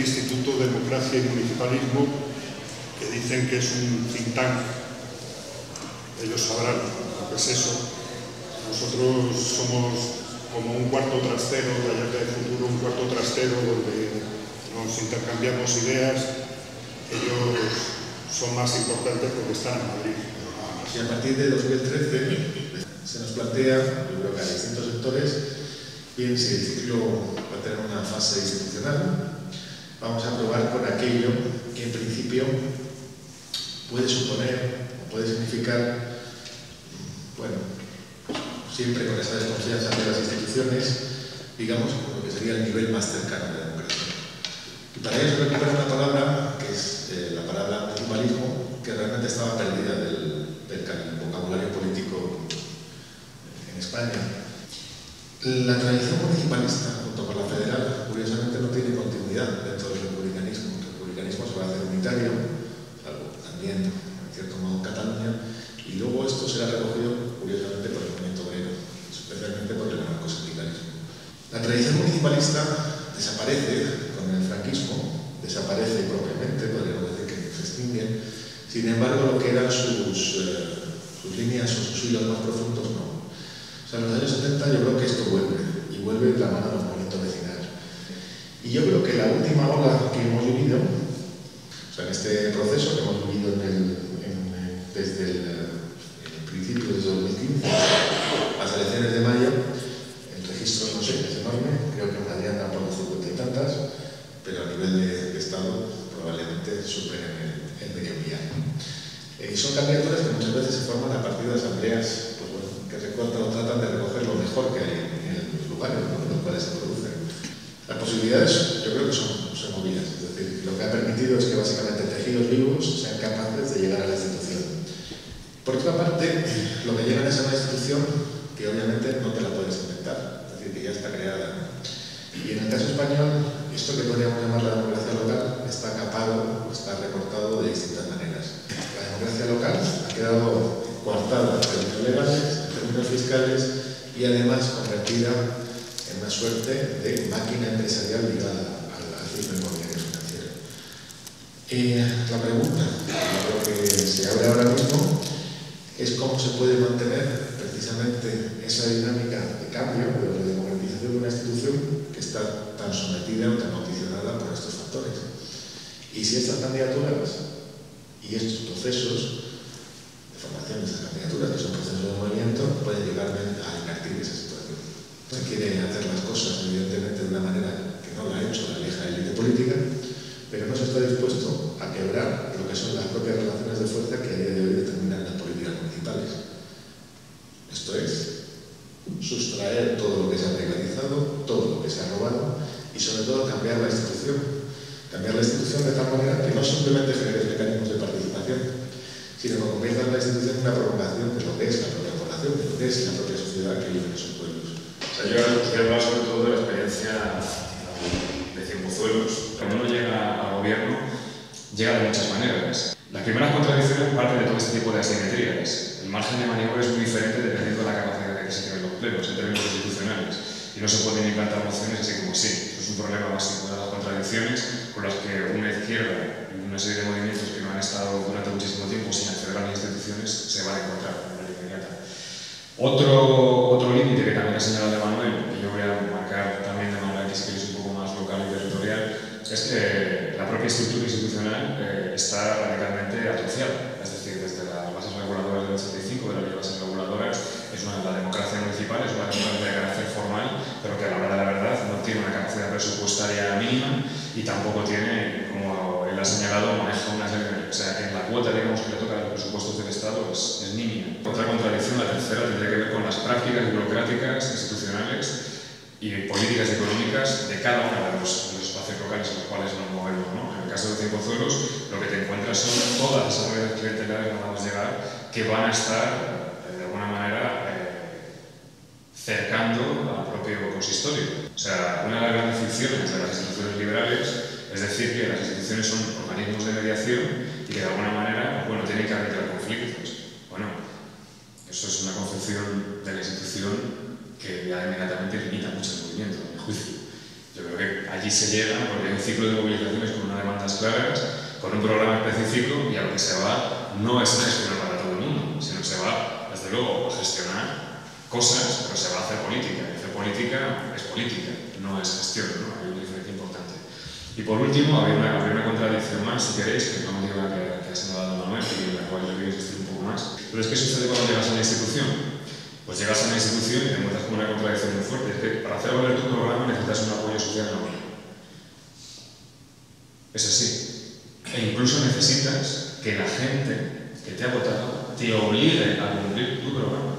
Instituto Democracia y Municipalismo, que dicen que es un think tank. Ellos sabrán lo que es eso. Nosotros somos como un cuarto trastero de Ayerza del Futuro, un cuarto trastero donde nos intercambiamos ideas. Ellos son más importantes porque están en Madrid. Y a partir de 2013 se nos plantea, yo creo que a distintos sectores, bien, si el ciclo va a tener una fase institucional, vamos a probar con aquello que en principio puede suponer o puede significar, bueno, siempre con esa desconfianza de las instituciones, digamos, lo que sería el nivel más cercano de la democracia. Y para ello se recupera una palabra que es la palabra municipalismo, que realmente estaba perdida del vocabulario político en España. La tradición municipalista, junto con la federal, curiosamente no tiene continuidad dentro del republicanismo. El republicanismo se va a hacer unitario, algo también, en cierto modo, en Cataluña, y luego esto será recogido, curiosamente, por el movimiento obrero, especialmente por el anarcosindicalismo. La tradición municipalista desaparece con el franquismo, desaparece propiamente, podríamos decir que se extinguen. Sin embargo, lo que eran sus líneas o sus hilos más profundos, no. O sea, en los años 70 yo creo que esto vuelve, y vuelve de la mano de los movimientos vecinales. Y yo creo que la última ola que hemos vivido, o sea, en este proceso que hemos vivido desde el principio de 2015, las elecciones de mayo, el registro, no sé, es enorme, creo que en Madrid anda por los 50 y tantas, pero a nivel de Estado probablemente superen el medio millón. Son candidaturas que muchas veces se forman a partir de asambleas, pues bueno, que recortan o tratan de recoger lo mejor que hay en los lugares, ¿no?, en los cuales se producen. Las posibilidades yo creo que son movidas, es decir, lo que ha permitido es que básicamente tejidos vivos sean capaces de llegar a la institución. Por otra parte, lo que llegan es a una institución que obviamente no te la puedes inventar, es decir, que ya está creada. Y en el caso español, esto que podríamos llamar la democracia local está capado, está recortado de distintas maneras. La democracia local ha quedado coartada en términos legales, en términos fiscales y además convertida en una suerte de máquina empresarial ligada al ciclo inmobiliario financiero. La pregunta, lo que se abre ahora mismo, es cómo se puede mantener precisamente esa dinámica de cambio, de redemocratización de una institución que está tan sometida o tan condicionada por estos factores. Y si estas candidaturas y estos procesos de formación de estas candidaturas, que son procesos de movimiento, pueden llegar a invertir esa situación. Se quiere hacer las cosas, evidentemente, de una manera que no la ha hecho la vieja élite política, pero no se está dispuesto a quebrar lo que son las propias relaciones de fuerza que a día de hoy determinan las políticas municipales. Esto es sustraer todo lo que se ha privatizado, todo lo que se ha robado y sobre todo cambiar la institución. Cambiar la institución de tal manera que no simplemente genere mecanismos de participación, sino que convierta la institución en una prolongación de lo que es la propia población, de lo que es la propia sociedad que vive en esos pueblos. O sea, yo quiero hablar sobre todo de la experiencia de Cienpozuelos. Cuando uno llega al gobierno, llega de muchas maneras. Las primeras contradicciones parten de todo este tipo de asimetrías. El margen de maniobra es muy diferente dependiendo de la capacidad que se tienen los plenos en términos institucionales. Y no se pueden implantar mociones así como así. Eso es un problema básico de las contradicciones con las que una izquierda y una serie de movimientos que no han estado durante muchísimo tiempo sin acceder a las instituciones se van a encontrar de manera inmediata. Otro límite que también ha señalado Manuel, y yo voy a marcar también de manera que es un poco más local y territorial, es que la propia estructura institucional está radicalmente atrofiada. Es decir, desde las bases reguladoras del 85, de las bases reguladoras, la democracia municipal es una democracia de carácter formal, pero que a la hora de la verdad no tiene una capacidad presupuestaria mínima y tampoco tiene, como él ha señalado, maneja una serie, o sea, que en la cuota, digamos, que le toca a los presupuestos del Estado es mínima. Otra contradicción, la tercera, tendría que ver con las prácticas burocráticas, institucionales y políticas económicas de cada uno de los espacios locales en los cuales nos movemos, ¿no? En el caso de Cienpozuelos, lo que te encuentras son todas esas redes clientelares que vamos a llegar que van a estar, de alguna manera, cercando al propio consistorio. O sea, una de las grandes ficciones de las instituciones liberales es decir que las instituciones son organismos de mediación y que de alguna manera, bueno, tienen que arbitrar conflictos. Bueno, eso es una concepción de la institución que ya inmediatamente limita mucho el movimiento, a mi juicio. Yo creo que allí se llega porque hay un ciclo de movilizaciones con unas demandas claras, con un programa específico, y a lo que se va no es a gestionar para todo el mundo, sino que se va, desde luego, a gestionar cosas, pero se va a hacer política. Y hacer política es política, no es gestión, ¿no? Hay una diferencia importante. Y por último, había una contradicción más, si queréis, que no me digo que ha señalado Manuel, y en la cual yo quiero insistir un poco más. Pero es que sucede cuando llegas a la institución. Pues llegas a una institución y te encuentras con una contradicción muy fuerte. Es que para hacer valer tu programa necesitas un apoyo social enorme. Es así. E incluso necesitas que la gente que te ha votado te obligue a cumplir tu programa.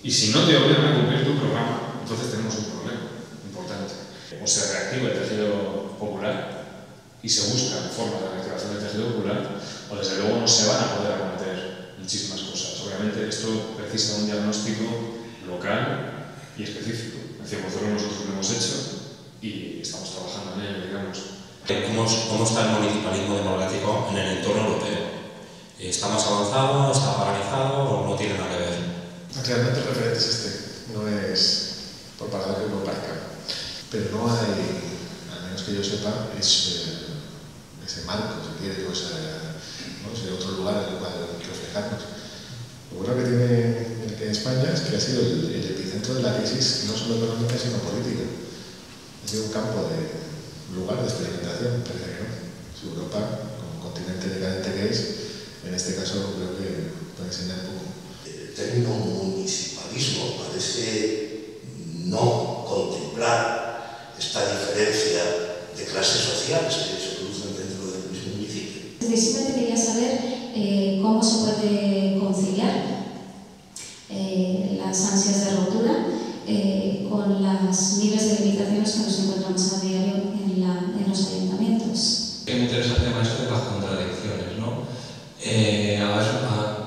Y si no te obligan a cumplir tu programa, entonces tenemos un problema importante. O se reactiva el tejido popular y se buscan formas de reactivación del tejido popular, o desde luego no se van a poder acometer muchísimas cosas. Obviamente esto precisa un diagnóstico local y específico. En Cienpozuelos nosotros lo hemos hecho y estamos trabajando en ello, digamos. ¿Cómo está el municipalismo democrático en el entorno europeo? ¿Está más avanzado, está paralizado o no tiene nada que ver? Realmente el referente es este, no es por palabra que no parezca, pero no hay, al menos que yo sepa, ese marco, si quiere, o ese otro lugar en el cual reflejarnos. Lo bueno que tiene España es que ha sido el epicentro de la crisis, no solo económica, sino política. Ha sido un campo de lugar de experimentación, parece que no. Si Europa, como continente decadente que es, en este caso creo que puede enseñar un poco. El término municipalismo parece no contemplar esta diferencia de clases sociales que se producen dentro del mismo municipio. Simplemente quería saber cómo se puede conciliar las ansias de ruptura con las miles de limitaciones que nos encontramos a diario en los ayuntamientos. Me interesa el tema esto de las contradicciones, ¿no?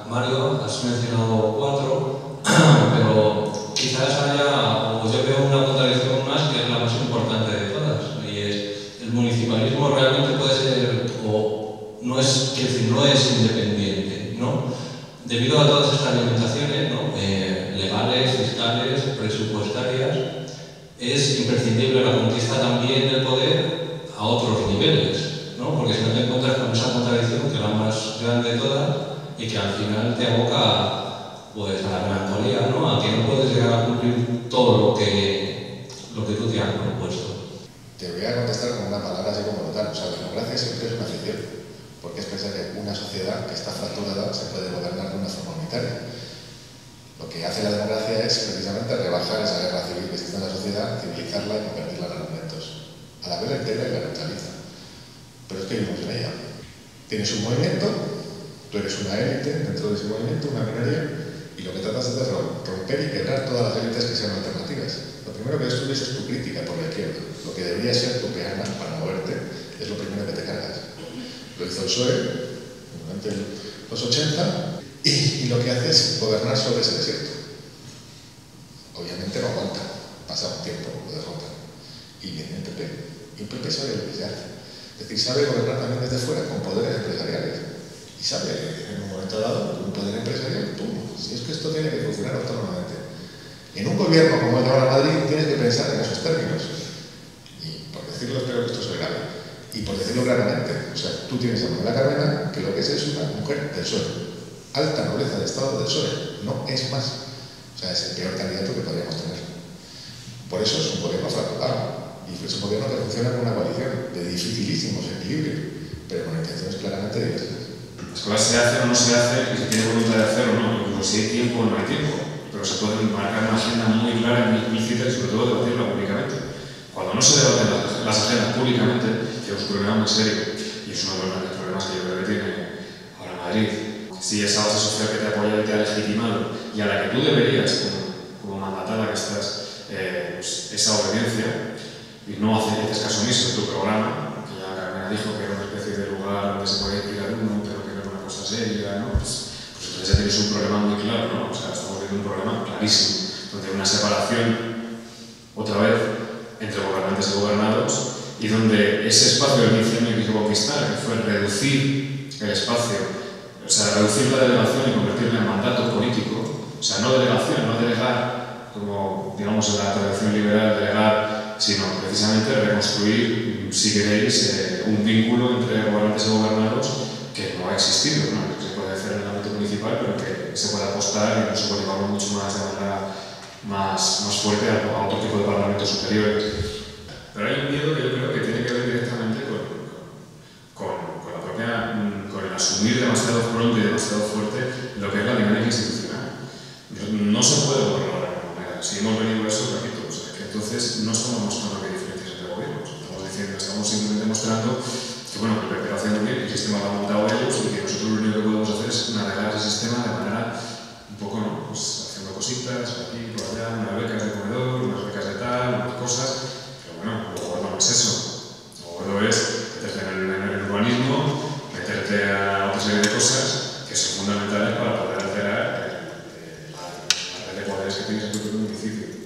Mario, has mencionado 4, pero quizás haya, o yo veo una contradicción más que es la más importante de todas, y es el municipalismo realmente puede ser, o no es, quiero decir, no es independiente, ¿no? Debido a todas estas limitaciones, ¿no? Legales, fiscales, presupuestarias, es imprescindible la conquista también del poder a otros niveles, ¿no? Porque si no te encuentras con esa contradicción, que es la más grande de todas, y que al final te aboca pues, a la melancolía, ¿no? A que no puedes llegar a cumplir todo lo que tú te has propuesto. Te voy a contestar con una palabra así como tal. O sea, la democracia siempre es una ficción, porque es pensar que una sociedad que está fracturada se puede gobernar de una forma unitaria. Lo que hace la democracia es precisamente rebajar esa guerra civil que existe en la sociedad, civilizarla y convertirla en argumentos. A la vez la integra y la neutraliza. Pero es que vivimos en ella. Tienes un movimiento, tú eres una élite dentro de ese movimiento, una minoría, y lo que tratas es de romper y quebrar todas las élites que sean alternativas. Lo primero que destruyes es tu crítica por la izquierda. Lo que debería ser tu peana para moverte es lo primero que te cargas. Lo hizo el PSOE durante los 80 y lo que hace es gobernar sobre ese desierto. Obviamente no aguanta, pasa un tiempo, lo derrota. Y viene el PP. Y el PP sabe lo que se hace. Es decir, sabe gobernar también desde fuera con poderes empresariales. Y sabe, en un momento dado, un poder empresarial, ¡pum! Si es que esto tiene que funcionar autónomamente. En un gobierno como el de ahora Madrid tienes que pensar en esos términos. Y por decirlo, espero que esto se grave. Y por decirlo claramente, o sea, tú tienes a Manuela Carmena, que lo que es una mujer del PSOE. Alta nobleza de Estado del PSOE, no es más. O sea, es el peor candidato que podríamos tener. Por eso es un gobierno fracturado. Y es un gobierno que funciona con una coalición de dificilísimos equilibrios, pero con intenciones claramente diversas. Las cosas se hacen o no se hacen, y se tiene voluntad de hacer o no, incluso si hay tiempo o no hay tiempo. Pero se puede marcar una agenda muy clara, muy cita y sobre todo debatirla públicamente. Cuando no se debaten las agendas públicamente, que es un problema muy serio, y es uno de los grandes problemas que yo creo que tiene ahora Madrid. Si esa base social que te ha apoyado y te ha legitimado, y a la que tú deberías, como mandatada que estás, pues, esa obediencia, y no haces caso omiso de tu programa, que ya Carmena dijo que era una especie de lugar donde se podía inspirar uno, pero que era una cosa seria, ¿no? Pues entonces ya tienes un problema muy claro, ¿no? O sea, estamos viendo un problema clarísimo, donde hay una separación, otra vez, entre gobernantes y gobernados, y donde ese espacio del inicio que quiso conquistar, que fue reducir el espacio, o sea, reducir la delegación y convertirla en mandato político, o sea, no delegación, no delegar, como digamos en la tradición liberal, delegar sino precisamente reconstruir, si queréis, un vínculo entre gobernantes y gobernados que no ha existido, ¿no? Que se puede hacer en el ámbito municipal, pero que se puede apostar y incluso puede llevarlo mucho más de manera más fuerte a otro tipo de parlamentos superiores. Pero hay un miedo que yo creo que tiene que ver directamente con el asumir demasiado pronto y demasiado fuerte lo que es la dinámica institucional. No se puede gobernar de alguna manera. Si hemos venido a eso, repito, que entonces no estamos mostrando que hay diferencias entre gobiernos. Estamos simplemente mostrando que, bueno, que el PP lo hace muy bien, que el sistema lo han montado ellos y que nosotros lo único que podemos hacer es navegar ese sistema de manera un poco, ¿no? Pues haciendo cositas aquí, por allá, unas becas de comedor, unas becas de tal, unas cosas, pero bueno, lo gordo no es eso. Lo gordo es meterte en el urbanismo, meterte a otra serie de cosas que son fundamentales para poder alterar la red de poderes que tienes en tu propio municipio.